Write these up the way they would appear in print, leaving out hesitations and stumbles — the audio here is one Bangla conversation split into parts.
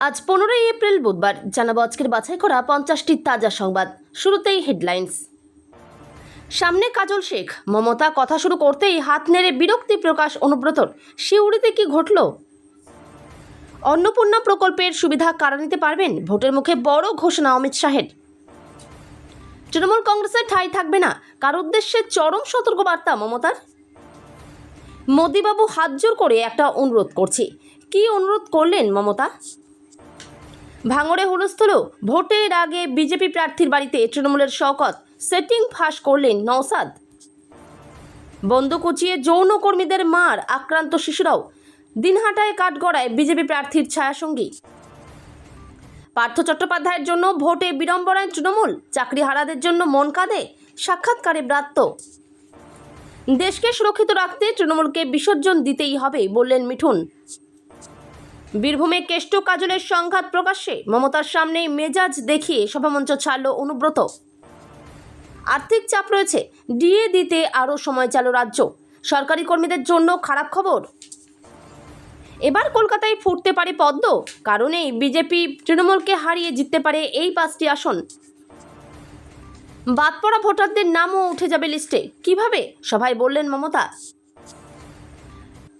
আজ 15ই এপ্রিল বুধবার জানাবো আজকের বাছাই করা 50টি তাজা সংবাদ। শুরুতেই হেডলাইন্স। সামনে কাজল শেখ, মমতা কথা শুরু করতেই হাত নেড়ে বিরক্তি প্রকাশ অনুব্রতর। সিউড়িতে কি ঘটল? অন্নপূর্ণা প্রকল্পের সুবিধা কারা নিতে পারবেন? ভোটের মুখে বড় ঘোষণা অমিত শাহের। তৃণমূল কংগ্রেসের ঠাঁই থাকবে না, কার উদ্দেশ্যে চরম সতর্কবার্তা মমতার। মোদিবাবু হাত জোর করে একটা অনুরোধ করছি। কি অনুরোধ করলেন মমতা? ভাঙড়ে হুলস্থুল, ভোটের আগে বিজেপি প্রার্থীর বাড়িতে তৃণমূলের শওকত, সেটিং ফাঁস করলেন নওশাদ। বন্দুক উঁচিয়ে যৌন কর্মীদের মার, আক্রান্ত শিশুরাও। দিনহাটায় কাঠগড়ায় বিজেপি প্রার্থীর ছায়াসঙ্গী। পার্থ চট্টোপাধ্যায়ের জন্য ভোটে বিড়ম্বনায় তৃণমূল, চাকরিহারাদের জন্য মন কাঁদে, সাক্ষাৎকারে ব্রাত্য। দেশকে সুরক্ষিত রাখতে তৃণমূলকে বিসর্জন দিতেই হবে বললেন মিঠুন। বীরভূমে কেষ্ট কাজলের সংঘাত প্রকাশ্যে, মমতার সামনেই মেজাজ দেখিয়ে সভামঞ্চ ছাড়ল অনুব্রত। আর্থিক চাপ রয়েছে, ডিএ দিতে আরও সময় চাইল রাজ্য। সরকারি কর্মীদের জন্য খারাপ খবর। এবার কলকাতায় ফুটতে পারে পদ্ম, কারণেই বিজেপি তৃণমূলকে হারিয়ে জিততে পারে এই 5টি আসন। বাদ পড়া ভোটারদের নামও উঠে যাবে লিস্টে। কিভাবে? সভায় বললেন মমতা।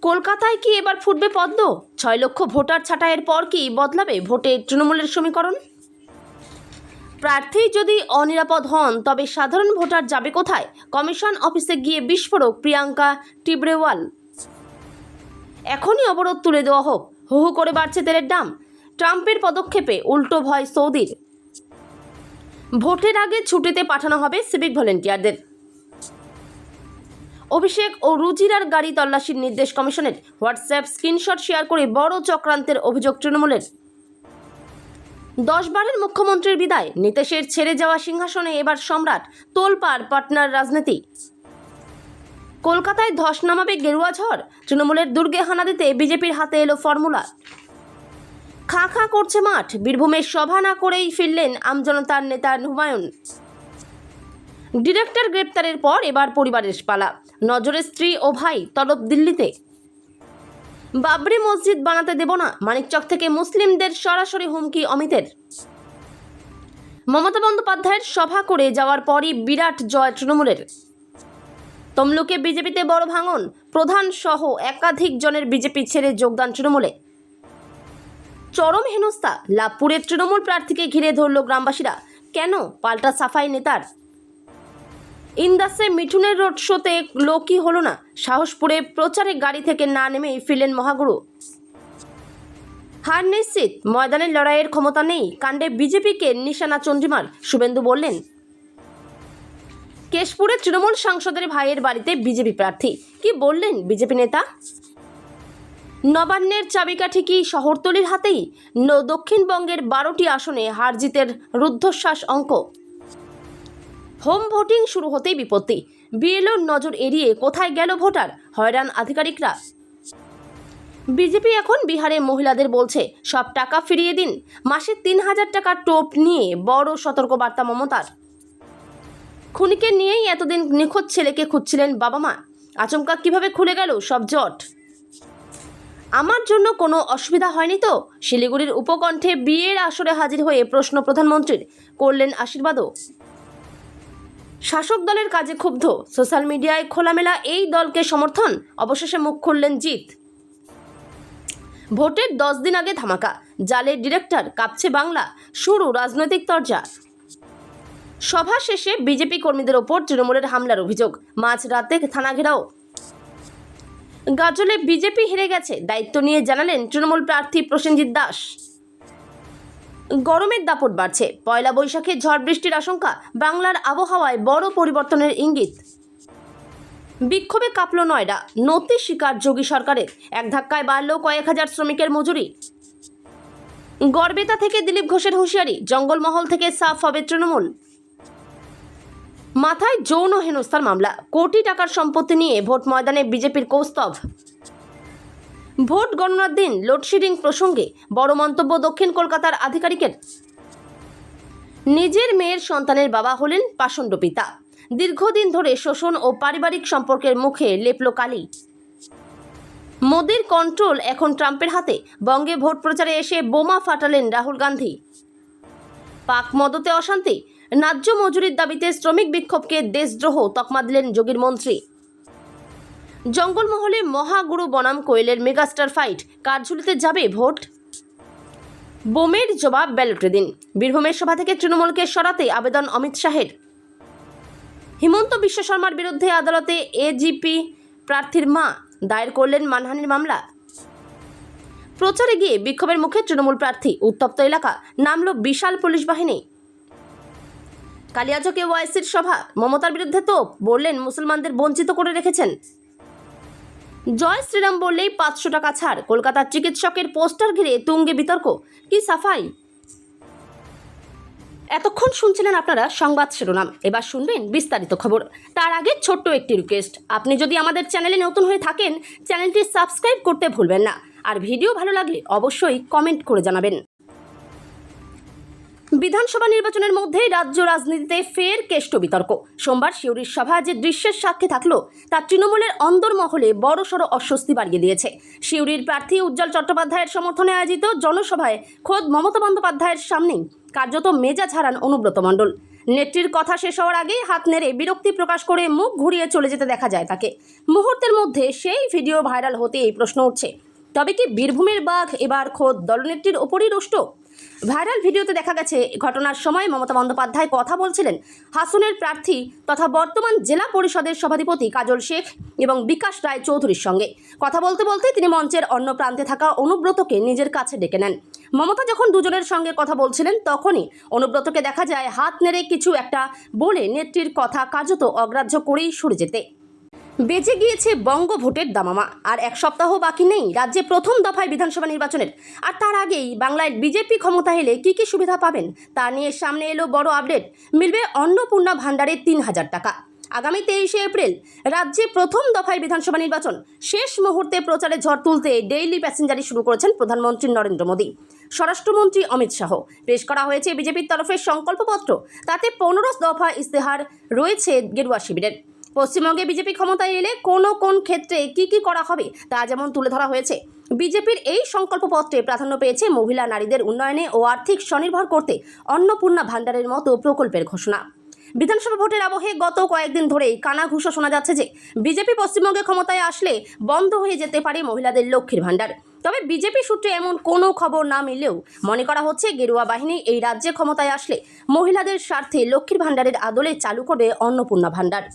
কলকাতায় কি এবার ফুটবে পদ্ম? 6 লক্ষ ভোটার ছাঁটাইয়ের পর কি বদলাবে ভোটে তৃণমূলের সমীকরণ? প্রার্থী যদি অনিরাপদ হন তবে সাধারণ ভোটার যাবে কোথায়? কমিশন অফিসে গিয়ে বিস্ফোরক প্রিয়াঙ্কা টিবরেওয়াল। এখনই অবরোধ তুলে দেওয়া হোক, হু হু করে বাড়ছে তেলের দাম। ট্রাম্পের পদক্ষেপে উল্টো ভয় সৌদির। ভোটের আগে ছুটিতে পাঠানো হবে সিভিক ভলেন্টিয়ারদের। অভিষেক ও রুজিরার গাড়ি তল্লাশির নির্দেশ কমিশনের। হোয়াটসঅ্যাপ স্ক্রিনশট শেয়ার করে বড় চক্রান্তের অভিযোগ তৃণমূলের। 10 বারের মুখ্যমন্ত্রীর বিদায়, নীতিশের ছেড়ে যাওয়া সিংহাসনে এবার সম্রাট। তোলপাড় পাটনার রাজনীতি। কলকাতায় ধস নামাবে গেরুয়া ঝড়, তৃণমূলের দুর্গে হানা দিতে বিজেপির হাতে এলো ফর্মুলা। খাঁ খাঁ করছে মাঠ, বীরভূমে সভা না করেই ফিরলেন আমজনতার নেতা হুমায়ুন। ডিরেক্টর গ্রেপ্তারের পর এবার পরিবারের পালা, নজরে স্ত্রী ও ভাই তলব দিল্লিতে। বাবরি মসজিদ বানাতে দেব না, মানিকচক থেকে মুসলিমদের সরাসরি হুমকি অমিতের। মমতা বন্দ্যোপাধ্যায়ের সভা করে যাওয়ার পরই বিরাট জয় তৃণমূলের। তমলুকে বিজেপিতে বড় ভাঙন, প্রধান সহ একাধিক জনের বিজেপি ছেড়ে যোগদান তৃণমূলে। চরম হেনস্থা, লাভপুরে তৃণমূল প্রার্থীকে ঘিরে ধরল গ্রামবাসীরা। কেন? পাল্টা সাফাই নেতার। ইন্দাসে মিঠুনের রোড শোতে লোকই হলো না, সাহসপুরে প্রচারে গাড়ি থেকে না নেমেই ফিরলেন মহাগুরু। হার নিশ্চিত, ময়দানের লড়াইয়ের ক্ষমতা নেই, কাণ্ডে বিজেপিকে নিশানা চন্দ্রিমার, শুভেন্দু বললেন। কেশপুরে তৃণমূল সাংসদের ভাইয়ের বাড়িতে বিজেপি প্রার্থী, কি বললেন বিজেপি নেতা? নবান্নের চাবিকাঠি কি শহরতলির হাতেই? দক্ষিণবঙ্গের 12টি আসনে হার জিতের রুদ্ধশ্বাস অঙ্ক। হোম ভোটিং শুরু হতেই বিপত্তি, বিএলওর নজর এড়িয়ে কোথায় গেল ভোটার, হয়রান আধিকারিকরা। বিজেপি এখন বিহারে মহিলাদের বলছে সব টাকা ফিরিয়ে দিন, মাসে 3000 টাকা টোপ নিয়ে বড় সতর্কবার্তা মমতার। খুনিকে নিয়েই এতদিন নিখোঁজ ছেলেকে খুঁজছিলেন বাবা মা, আচমকা কিভাবে খুলে গেল সব জট? আমার জন্য কোনো অসুবিধা হয়নি তো? শিলিগুড়ির উপকণ্ঠে বিয়ের আসরে হাজির হয়ে প্রশ্ন প্রধানমন্ত্রীর, করলেন আশীর্বাদও। শাসক দলের কাজে ক্ষুব্ধ, সোশ্যাল মিডিয়ায় খোলামেলা এই দলকে সমর্থন, অবশেষে মুখ খুললেন জিত। ভোটের 10 দিন আগে ধামাকা, জালের ডিরেক্টর, কাঁপছে বাংলা, শুরু রাজনৈতিক তরজা। সভা শেষে বিজেপি কর্মীদের ওপর তৃণমূলের হামলার অভিযোগ, মাঝরাতে থানা ঘেরাও। গাজলে বিজেপি হেরে গেছে, দায়িত্ব নিয়ে জানালেন তৃণমূল প্রার্থী প্রসেনজিৎ দাস। গরমের দাপট বাড়ছে, পয়লা বৈশাখে ঝড় বৃষ্টির আশঙ্কা, বাংলার আবহাওয়ায় বড় পরিবর্তনের ইঙ্গিত। বিক্ষোভে কাঁপল নয়ডা, নতি শিকার যোগী সরকারের, এক ধাক্কায় বাড়ল কয়েক হাজার শ্রমিকের মজুরি। গড়বেতা থেকে দিলীপ ঘোষের হুঁশিয়ারি, জঙ্গলমহল থেকে সাফ হবে তৃণমূল। মাথায় যৌন হেনস্থার মামলা, কোটি টাকার সম্পত্তি নিয়ে ভোট ময়দানে বিজেপির কৌস্তভ। ভোট গণনার দিন লোডশেডিং প্রসঙ্গে বড় মন্তব্য দক্ষিণ কলকাতার আধিকারিকের। নিজের মেয়ের সন্তানের বাবা হলেন পাষণ্ড পিতা, দীর্ঘদিন ধরে শোষণ ও পারিবারিক সম্পর্কের মুখে লেপল কালি। মোদির কন্ট্রোল এখন ট্রাম্পের হাতে, বঙ্গে ভোট প্রচারে এসে বোমা ফাটালেন রাহুল গান্ধী। পাক মদতে অশান্তি, ন্যায্য মজুরির দাবিতে শ্রমিক বিক্ষোভকে দেশদ্রোহ তকমা দিলেন যোগীর মন্ত্রী। জঙ্গলমহলে মহাগুরু বনাম কোয়েলের মেগাস্টার ফাইট, কারঝুলিতে যাবে ভোট? বোমের জবাব ব্যালটে দিন, বীরভূমের সভা থেকে তৃণমূলকে সরাতে আবেদন অমিত শাহের। হিমন্ত বিশ্ব শর্মার বিরুদ্ধে আদালতে এজিপি প্রার্থীর মা দায়ের করলেন মানহানির মামলা। প্রচারে গিয়ে বিক্ষোভের মুখে তৃণমূল প্রার্থী, উত্তপ্ত এলাকা, নামল বিশাল পুলিশ বাহিনী। কালিয়াচকে ওয়াইসির সভা, মমতার বিরুদ্ধে তোপ, বললেন মুসলমানদের বঞ্চিত করে রেখেছেন। জয় শ্রীরাম বললেই 500 টাকা ছাড়, কলকাতার চিকিৎসকের পোস্টার ঘিরে তুঙ্গে বিতর্ক, কি সাফাই। এতক্ষণ শুনছিলেন আপনারা সংবাদ শিরোনাম, এবার শুনবেন বিস্তারিত খবর। তার আগে ছোট্ট একটি রিকোয়েস্ট, আপনি যদি আমাদের চ্যানেলে নতুন হয়ে থাকেন চ্যানেলটি সাবস্ক্রাইব করতে ভুলবেন না, আর ভিডিও ভালো লাগলে অবশ্যই কমেন্ট করে জানাবেন। বিধানসভা নির্বাচনের মধ্যেই রাজ্য রাজনীতিতে ফের কেষ্ট বিতর্ক। সোমবার সিউড়ির সভা যে দৃশ্যের সাক্ষী থাকলো তা তৃণমূলের অন্দরমহলে বড়সড় অস্বস্তি বাড়িয়ে দিয়েছে। সিউড়ির প্রার্থী উজ্জ্বল চট্টোপাধ্যায়ের সমর্থনে আয়োজিত জনসভায় খোদ মমতা বন্দ্যোপাধ্যায়ের সামনেই কার্যত মেজাজ হারান অনুব্রত মণ্ডল। নেত্রীর কথা শেষ হওয়ার আগেই হাত নেড়ে বিরক্তি প্রকাশ করে মুখ ঘুরিয়ে চলে যেতে দেখা যায় তাকে। মুহূর্তের মধ্যে সেই ভিডিও ভাইরাল হতেই প্রশ্ন উঠছে, তবে কি বীরভূমের বাঘ এবার খোদ দলনেত্রীর ওপরই রুষ্ট? ভাইরাল ভিডিওতে দেখা গেছে ঘটনার সময় মমতা বন্দ্যোপাধ্যায় কথা বলছিলেন হাসনের প্রার্থী তথা বর্তমান জেলা পরিষদের সভাধিপতি কাজল শেখ এবং বিকাশ রায় চৌধুরীর সঙ্গে কথা বলতে বলতে তিনি মঞ্চের অন্য প্রান্তে থাকা অনুব্রতকে নিজের কাছে ডেকে নেন। মমতা যখন দুজনের সঙ্গে কথা বলছিলেন তখনই অনুব্রতকে দেখা যায় হাত নেড়ে কিছু একটা বলে নেত্রীর কথা কার্যত অগ্রাহ্য করেই সরে যেতে। বেজে গিয়েছে বঙ্গভোটের দামামা, আর এক সপ্তাহ বাকি নেই রাজ্যে প্রথম দফায় বিধানসভা নির্বাচনের। আর তার আগেই বাংলায় বিজেপি ক্ষমতা এলে কী কী সুবিধা পাবেন তা নিয়ে সামনে এলো বড় আপডেট। মিলবে অন্নপূর্ণা ভাণ্ডারে 3000 টাকা। আগামী 23শে এপ্রিল রাজ্যে প্রথম দফায় বিধানসভা নির্বাচন, শেষ মুহূর্তে প্রচারে ঝড় তুলতে ডেইলি প্যাসেঞ্জারি শুরু করেছেন প্রধানমন্ত্রী নরেন্দ্র মোদী। স্বরাষ্ট্রমন্ত্রী অমিত শাহ, পেশ করা হয়েছে বিজেপির তরফে সংকল্পপত্র, তাতে 15 দফা ইস্তেহার রয়েছে গেরুয়া শিবিরের। পশ্চিমবঙ্গে বিজেপি ক্ষমতায় এলে কোন ক্ষেত্রে কি করা হবে তা যেমন তুলে ধরা হয়েছে। বিজেপির এই সংকল্পপত্রে প্রাধান্য পেয়েছে মহিলা নারীদের উন্নয়নে ও আর্থিক স্বনির্ভর করতে অন্নপূর্ণা ভাণ্ডারের মতো প্রকল্পের ঘোষণা। বিধানসভা ভোটের আবহে গত কয়েকদিন ধরেই কানাঘুষো শোনা যাচ্ছে যে বিজেপি পশ্চিমবঙ্গে ক্ষমতায় আসলে বন্ধ হয়ে যেতে পারে মহিলাদের লক্ষ্মীর ভাণ্ডার। তবে বিজেপি সূত্রে এমন কোনো খবর না মিললেও মনে করা হচ্ছে গেরুয়া বাহিনী এই রাজ্যে ক্ষমতায় আসলে মহিলাদের স্বার্থে লক্ষ্মীর ভাণ্ডারের আদলে চালু করবে অন্নপূর্ণা ভাণ্ডার।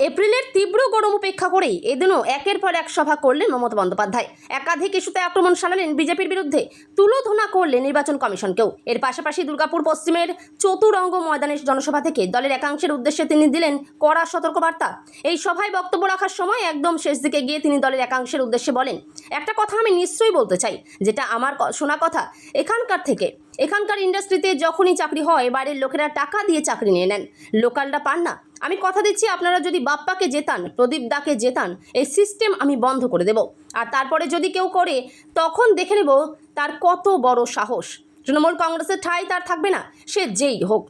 এপ্রিলের তীব্র গরম উপেক্ষা করেই এদিনও একের পর এক সভা করলেন মমতা বন্দ্যোপাধ্যায়। একাধিক ইস্যুতে আক্রমণ শানালেন বিজেপির বিরুদ্ধে, তুলোধনা করলেন নির্বাচন কমিশনকেও। এর পাশাপাশি দুর্গাপুর পশ্চিমের চতুরঙ্গ ময়দানের জনসভা থেকে দলের একাংশের উদ্দেশ্যে তিনি দিলেন কড়া সতর্কবার্তা। এই সভায় বক্তব্য রাখার সময় একদম শেষ দিকে গিয়ে তিনি দলের একাংশের উদ্দেশ্যে বলেন, একটা কথা আমি নিশ্চয়ই বলতে চাই, যেটা আমার শোনা কথা, এখানকার ইন্ডাস্ট্রিতে যখনই চাকরি হয় বাইরের লোকেরা টাকা দিয়ে চাকরি নিয়ে নেন, লোকালরা পান না। আমি কথা দিচ্ছি, আপনারা যদি বাপ্পাকে জেতান, প্রদীপ দাকে জেতান, এই সিস্টেম আমি বন্ধ করে দেব। আর তারপরে যদি কেউ করে তখন দেখে নেব তার কত বড় সাহস। তৃণমূল কংগ্রেসের ঠাঁই তার থাকবে না, সে যেই হোক,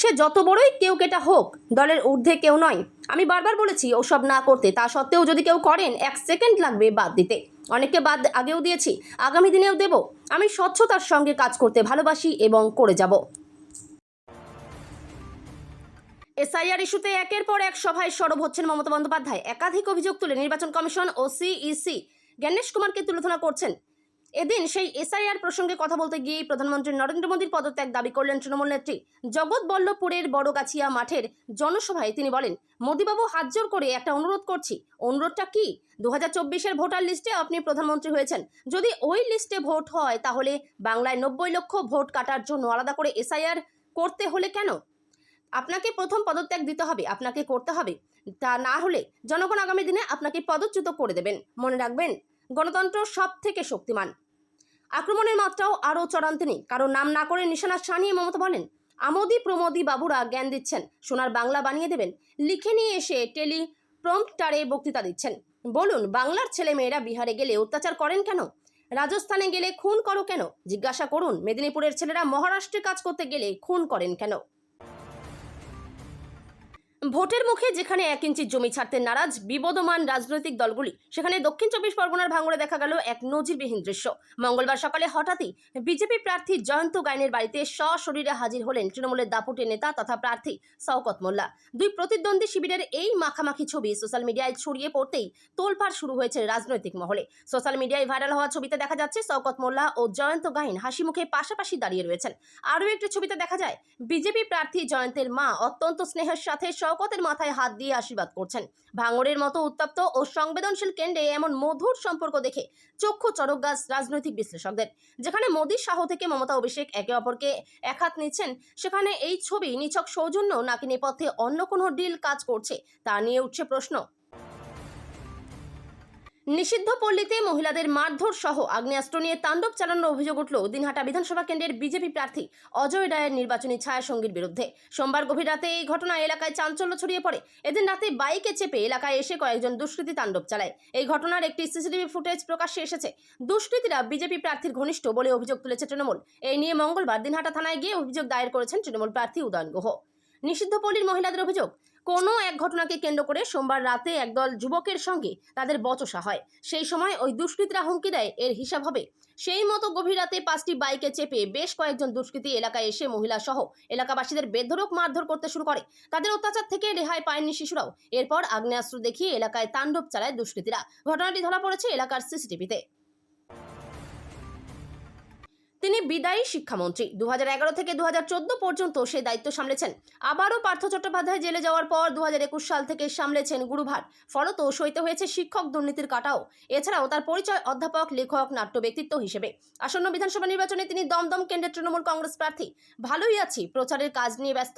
সে যত বড়ই কেউ কেটা হোক, দলের ঊর্ধ্বে কেউ নয়। আমি বারবার বলেছি ওসব না করতে, তা সত্ত্বেও যদি কেউ করেন 1 সেকেন্ড লাগবে বাদ দিতে। অনেককে বাদ আগেও দিয়েছি, আগামী দিনেও দেব। আমি স্বচ্ছতার সঙ্গে কাজ করতে ভালোবাসি এবং করে যাব। এসআইআর ইস্যুতে একের পর এক সভায় সরব হচ্ছেন মমতা বন্দ্যোপাধ্যায়। একাধিক অভিযোগ তুলে নির্বাচন কমিশন ও সিইসি জ্ঞানেশ কুমারকে তুলোধনা করছেন। এদিন সেই এসআইআর প্রসঙ্গে কথা বলতে গিয়ে প্রধানমন্ত্রী নরেন্দ্র মোদীর পদত্যাগ দাবি করলেন তৃণমূল নেত্রী। জগৎবল্লভপুরের বড়গাছিয়া মাঠের জনসভায় তিনি বলেন, মোদীবাবু হাত জোর করে একটা অনুরোধ করছি। অনুরোধটা কি? 2024-এর ভোটার লিস্টে আপনি প্রধানমন্ত্রী হয়েছেন, যদি ওই লিস্টে ভোট হয় তাহলে বাংলায় 90 লক্ষ ভোট কাটার জন্য আলাদা করে এসআইআর করতে হলে কেন? আপনাকে প্রথম পদত্যাগ দিতে হবে, আপনাকে করতে হবে। তা না হলে জনগণ আগামী দিনে আপনাকে পদচ্যুত করে দেবেন। মনে রাখবেন, গণতন্ত্র সব থেকে শক্তিমান। আক্রমণের মাত্রাও আরও চড়ান তিনি, কারণ নাম না করে নিশানা সানিয়ে মমতা বলেন, আমোদি প্রমোদি বাবুরা জ্ঞান দিচ্ছেন, সোনার বাংলা বানিয়ে দেবেন, লিখে নিয়ে এসে টেলিপ্রম্পটারে বক্তৃতা দিচ্ছেন। বলুন, বাংলার ছেলে মেয়েরা বিহারে গেলে অত্যাচার করেন কেন? রাজস্থানে গেলে খুন করো কেন? জিজ্ঞাসা করুন, মেদিনীপুরের ছেলেরা মহারাষ্ট্রে কাজ করতে গেলে খুন করেন কেন? ভোটের মুখে যেখানে 1 ইঞ্চি জমি ছাড়তে নারাজ বিবদমান রাজনৈতিক দলগুলি, সেখানে দক্ষিণ 24 পরগনার ভাঙড়ে দেখা গেল এক নজিরবিহীন দৃশ্য। মঙ্গলবার সকালে হঠাৎই বিজেপি প্রার্থী জয়ন্ত গাইনের বাড়িতে সশরীরে হাজির হলেন তৃণমূলের দাপুটে নেতা তথা প্রার্থী শওকত মোল্লা। দুই প্রতিদ্বন্দ্বী শিবিরের এই মাখামাখি ছবি সোশ্যাল মিডিয়ায় ছড়িয়ে পড়তেই তোলপাড় শুরু হয়েছে রাজনৈতিক মহলে। সোশ্যাল মিডিয়ায় ভাইরাল হওয়া ছবিতে দেখা যাচ্ছে শওকত মোল্লা ও জয়ন্ত গাইন হাসি মুখে পাশাপাশি দাঁড়িয়ে রয়েছেন। আরও একটি ছবিতে দেখা যায় বিজেপি প্রার্থী জয়ন্তের মা অত্যন্ত স্নেহের সাথে শওকতের মাথায় হাত দিয়ে আশীর্বাদ করছেন। ভাঙড়ের মতো উত্তপ্ত ও সংবেদনশীল কেন্দ্রে এমন মধুর সম্পর্ক দেখে চক্ষু চড়ক গাছ রাজনৈতিক বিশ্লেষকদের। যেখানে মোদী শাহ থেকে মমতা অভিষেক একে অপরকে এক হাত নিচ্ছেন, সেখানে এই ছবি নিছক সৌজন্য নাকি নেপথ্যে অন্য কোনো ডিল কাজ করছে তা নিয়ে উঠছে প্রশ্ন। নিষিদ্ধ পল্লীতে মহিলাদের মারধর সহ আগ্নেয়াস্ত্র নিয়ে তাণ্ডব চালানোর অভিযোগ উঠল দিনহাটা বিধানসভা কেন্দ্রের বিজেপি প্রার্থী অজয় রায়ের নির্বাচনী ছায়াসঙ্গীর বিরুদ্ধে। সোমবার গভীর রাতে এই ঘটনা এলাকায় চাঞ্চল্য ছড়িয়ে পড়ে। এদিন রাতে বাইকে চেপে এলাকায় এসে কয়েকজন দুষ্কৃতী তাণ্ডব চালায়। এই ঘটনার একটি সিসিটিভি ফুটেজ প্রকাশ্যে এসেছে। দুষ্কৃতীরা বিজেপি প্রার্থীর ঘনিষ্ঠ বলে অভিযোগ তুলেছে তৃণমূল। এই নিয়ে মঙ্গলবার দিনহাটা থানায় গিয়ে অভিযোগ দায়ের করেছেন তৃণমূল প্রার্থী উদয়ন গুহ। নিষিদ্ধ পল্লীর মহিলাদের অভিযোগ, কোনো এক ঘটনাকে কেন্দ্র করে সোমবার রাতে একদল যুবকের সঙ্গে তাদের বচসা হয়। সেই সময় ওই দুষ্কৃতীরা হুমকি দেয় এর হিসাব হবে। সেই মতো গভীর রাতে 5টি বাইকে চেপে বেশ কয়েকজন দুষ্কৃতী এলাকায় এসে মহিলা সহ এলাকাবাসীদের বেধড়ক মারধর করতে শুরু করে। তাদের অত্যাচার থেকে রেহাই পায়নি শিশুরাও। এরপর আগ্নেয়াস্ত্র দেখিয়ে এলাকায় তাণ্ডব চালায় দুষ্কৃতীরা। ঘটনাটি ধরা পড়েছে এলাকার সিসিটিভিতে। তিনি বিদায়ী শিক্ষামন্ত্রী। 2011 থেকে 2014 পর্যন্ত সেই দায়িত্ব সামলেছেন। আবারও পার্থ চট্টোপাধ্যায় জেলে যাওয়ার পর 2021 সাল থেকে সামলেছেন গুরুভার। ফলত সইতে হয়েছে শিক্ষক দুর্নীতির কাটাও। এছাড়াও তার পরিচয় অধ্যাপক, লেখক, নাট্য ব্যক্তিত্ব হিসেবে। আসন্ন বিধানসভা নির্বাচনে তিনি দমদম কেন্দ্রের তৃণমূল কংগ্রেস প্রার্থী। ভালোই আছি, প্রচারের কাজ নিয়ে ব্যস্ত।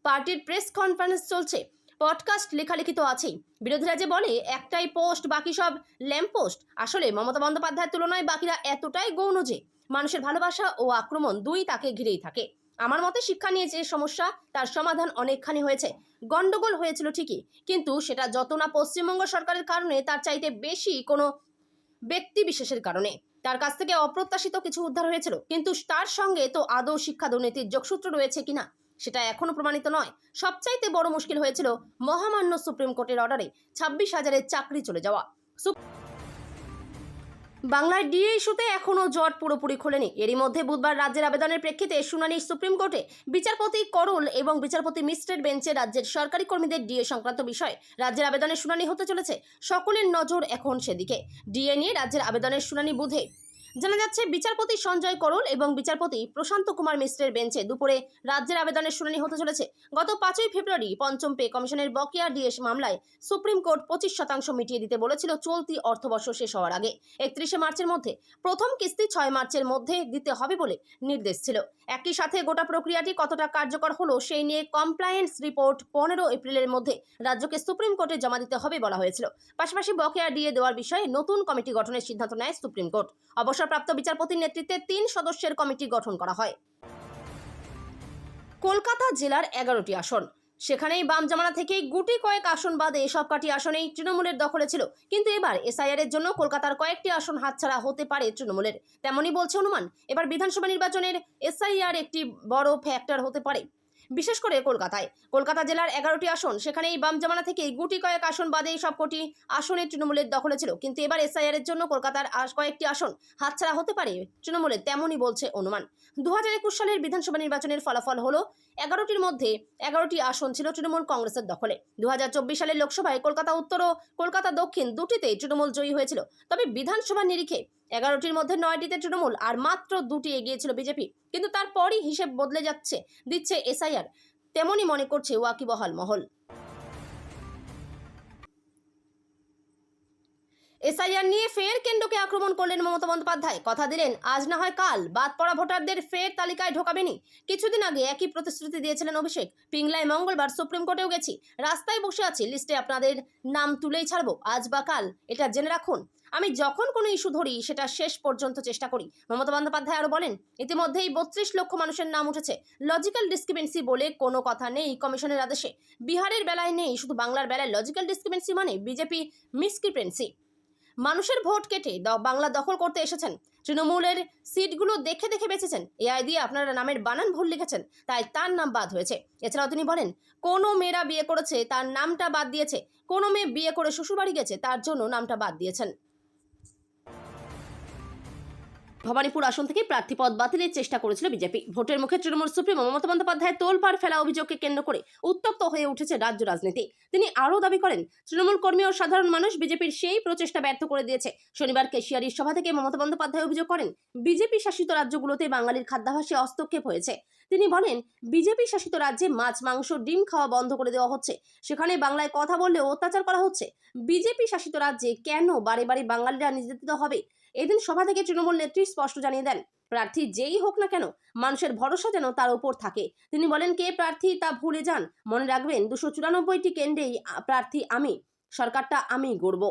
পার্টির প্রেস কনফারেন্স চলছে, পডকাস্ট লেখালেখি তো আছেই। বিরোধীরা যে বলে একটাই পোস্ট, বাকি সব ল্যাম্প পোস্ট, আসলে মমতা বন্দ্যোপাধ্যায়ের তুলনায় বাকিরা এতটাই গৌণ যে মানুষের ভালোবাসা ও আক্রমণ দুই তাকে ঘিরেই থাকে। আমার মতে শিক্ষা নিয়ে যে সমস্যা, তার সমাধান অনেকখানি হয়েছে। গন্ডগোল হয়েছিল ঠিকই, কিন্তু সেটা যত না পশ্চিমবঙ্গ সরকারের কারণে, তার চাইতে বেশি কোনো ব্যক্তি বিশেষের কারণে। তার কাছ থেকে অপ্রত্যাশিত কিছু উদ্ধার হয়েছিল, কিন্তু তার সঙ্গে তো আদৌ শিক্ষা দুর্নীতির যোগসূত্র রয়েছে কিনা সেটা এখনো প্রমাণিত নয়। সবচাইতে বড় মুশকিল হয়েছিল মহামান্য সুপ্রিম কোর্টের অর্ডারে 26,000-এর চাকরি চলে যাওয়া। বাংলায় ডিএ ইস্যুতে এখনও জট পুরোপুরি খোলেনি। এরই মধ্যে বুধবার রাজ্যের আবেদনের প্রেক্ষিতে শুনানি সুপ্রিম কোর্টে বিচারপতি করল এবং বিচারপতি মিশ্রের বেঞ্চে রাজ্যের সরকারি কর্মীদের ডিএ সংক্রান্ত বিষয়ে রাজ্যের আবেদনের শুনানি হতে চলেছে। সকলের নজর এখন সেদিকে। ডিএ নিয়ে রাজ্যের আবেদনের শুনানি বুধে। জানা যাচ্ছে বিচারপতি সঞ্জয় করল এবং বিচারপতি প্রশান্ত কুমার মিশ্রের বেঞ্চে দুপুরে রাজ্যের আবেদনের শুনানি হতে চলেছে। গত 5ই ফেব্রুয়ারি পঞ্চম পে কমিশনের বকেয়া ডিএ মামলায় সুপ্রিম কোর্ট 25% মিটিয়ে দিতে বলেছিল চলতি অর্থবর্ষ শেষ হওয়ার আগে। 31 মার্চের মধ্যে প্রথম কিস্তি 6 মার্চের মধ্যে দিতে হবে বলে নির্দেশ ছিল। একই সাথে গোটা প্রক্রিয়াটি কতটা কার্যকর হলো সেই নিয়ে কমপ্লায়েন্স রিপোর্ট 15 এপ্রিলের মধ্যে রাজ্যকে সুপ্রিম কোর্টে জমা দিতে হবে বলা হয়েছিল। পাশাপাশি বকেয়া ডিএ দেওয়ার বিষয়ে নতুন কমিটি গঠনের সিদ্ধান্ত নেয় সুপ্রিম কোর্ট। অবসরপ্রাপ্ত বিচারপতির নেতৃত্বে 3 সদস্যের কমিটি গঠন করা হয়। কলকাতা জেলার 11টি আসন, সেখানেই বাম জামানা থেকেই গুটি কয়েক আসন বাদে সব কটি আসনেই তৃণমূলের দখলে ছিল। কিন্তু এবার এসআইআর এর জন্য কলকাতার কয়েকটি আসন হাতছাড়া হতে পারে তৃণমূলের, তেমনই বলছে অনুমান। এবার বিধানসভা নির্বাচনের এসআইআর একটি বড় ফ্যাক্টর হতে পারে, বিশেষ করে কলকাতায়। কলকাতা জেলার 11টি আসন, সেখানেই বাম জামানা থেকেই গুটি কয়েক আসন বাদে সবকটি আসনে তৃণমূলের দখলে ছিল। কিন্তু এবার এসআইআর এর জন্য কলকাতার কয়েকটি আসন হাতছাড়া হতে পারে তৃণমূলের, তেমনই বলছে অনুমান। 2021 সালের বিধানসভা নির্বাচনের ফলাফল হলো 11টির মধ্যে 11টি আসন ছিল তৃণমূল কংগ্রেসের দখলে। 2024 সালের লোকসভায় কলকাতা উত্তর ও কলকাতা দক্ষিণ দুটিতেই তৃণমূল জয়ী হয়েছিল। তবে বিধানসভার নিরিখে 11টির মধ্যে 9টিতে তৃণমূল আর মাত্র 2টি এগিয়ে ছিল বিজেপি। কিন্তু তারপরই হিসেব বদলে দিচ্ছে এসআইআর, তেমনই মনে করছে ওয়াকিবহাল মহল। এসআইআর নিয়ে ফের কেন্দ্রকে আক্রমণ করলেন মমতা বন্দ্যোপাধ্যায়। কথা দিলেন আজ না হয় কাল বাদ পড়া ভোটারদের ফের তালিকায় ঢোকাবেনি। কিছুদিন আগে একই প্রতিশ্রুতি দিয়েছিলেন অভিষেক। পিংলায় মঙ্গলবার সুপ্রিম কোর্টেও গেছি, রাস্তায় বসে আছি, লিস্টে আপনাদের নাম তুলেই ছাড়বো আজ বা কাল, এটা জেনে রাখুন। আমি যখন কোনো ইস্যু ধরি সেটা শেষ পর্যন্ত চেষ্টা করি। মমতা বন্দ্যোপাধ্যায় আরও বলেন, ইতিমধ্যেই 32 লক্ষ মানুষের নাম উঠেছে। লজিক্যাল ডিসক্রিপেন্সি বলে কোনো কথা নেই কমিশনের আদেশে। বিহারের বেলায় নেই, শুধু বাংলার বেলায় লজিক্যাল ডিসক্রিপেন্সি মানে বিজেপি মিসক্রিপেন্সি। মানুষের ভোট কেটে বাংলা দখল করতে এসেছেন, তৃণমূলের সিটগুলো দেখে দেখে বেঁচেছেন, এআই দিয়ে আপনারা নামের বানান ভুল লিখেছেন, তাই তার নাম বাদ হয়েছে। এছাড়াও তিনি বলেন, কোনো মেয়েরা বিয়ে করেছে তার নামটা বাদ দিয়েছে, কোনো মেয়ে বিয়ে করে শ্বশুরবাড়ি গেছে তার জন্য নামটা বাদ দিয়েছেন। ভবানীপুর আসন থেকে প্রার্থী পদ বাতিলের চেষ্টা করেছিল বিজেপি। ভোটের মুখে তৃণমূল সুপ্রিমো মমতা বন্দ্যোপাধ্যায়ের তোলপাড় ফেলা অভিযোগকে কেন্দ্র করে উত্তপ্ত হয়ে উঠেছে রাজ্য রাজনীতি। তিনি আরও দাবি করেন, তৃণমূল কর্মী ও সাধারণ মানুষ বিজেপির সেই প্রচেষ্টা ব্যর্থ করে দিয়েছে। শনিবার কেশিয়ারির সভা থেকে মমতা বন্দ্যোপাধ্যায় অভিযোগ করেন, বিজেপি শাসিত রাজ্যগুলোতে বাঙালির খাদ্যাভ্যাসে হস্তক্ষেপ হয়েছে। তিনি বলেন, বিজেপি শাসিত রাজ্যে মাছ, মাংস, ডিম খাওয়া বন্ধ করে দেওয়া হচ্ছে, সেখানে বাংলায় কথা বললেও অত্যাচার করা হচ্ছে। বিজেপি শাসিত রাজ্যে কেন বারে বারে বাঙালিরা নির্যাতিত হবে? এদিন সভা থেকে তৃণমূল নেত্রী স্পষ্ট জানিয়ে দেন, প্রার্থী যেই হোক না কেন মানুষের ভরসা যেন তার উপর থাকে। তিনি বলেন, কে প্রার্থী তা ভুলে যান, মনে রাখবেন 294টি কেন্দ্রেই প্রার্থী আমি, সরকারটা আমি গড়ব।